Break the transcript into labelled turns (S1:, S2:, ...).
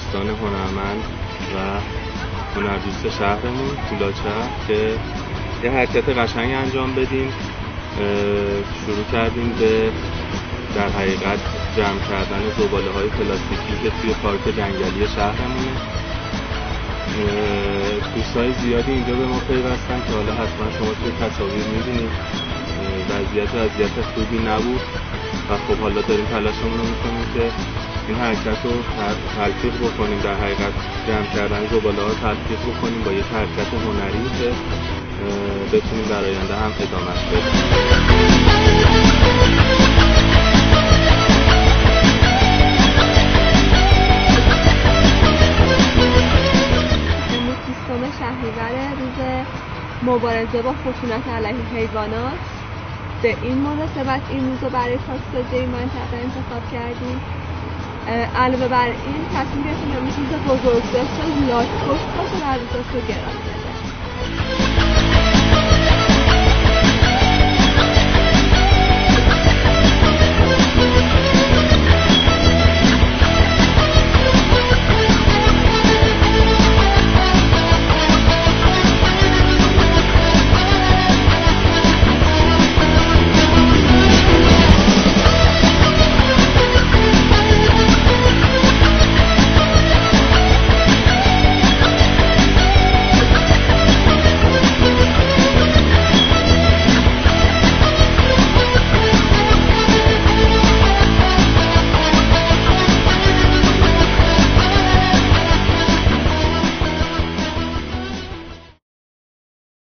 S1: دوستان هنرمند و هنردوست شهرمون تولاچرخ که یه حرکت قشنگ انجام بدیم. شروع کردیم به در حقیقت جمع کردن زباله‌های پلاستیکی که توی پارک جنگلی شهرمونه. دوستای زیادی اینجا به ما پیوستن که حالا حتما شما توی تصاویر می‌بینید وضعیت خوبی نبود و خب حالا داریم تلاشمون رو می‌کنیم که این حرکت رو تلفیق بکنیم، در حقیقت جمع کردن زباله‌ها رو تلفیق بکنیم با یک حرکت هنری که بتونیم در آینده هم ادامه‌اش بدیم.
S2: شهریور روز مبارزه با خشونت علیه حیوانات، به این مناسبت این روز رو برای پاکسازی منطقه انتخاب کردیم. علاوه بر این تصمیم گرفتیم روز بزرگداشت لاک‌پشت باشه و روز گرامی.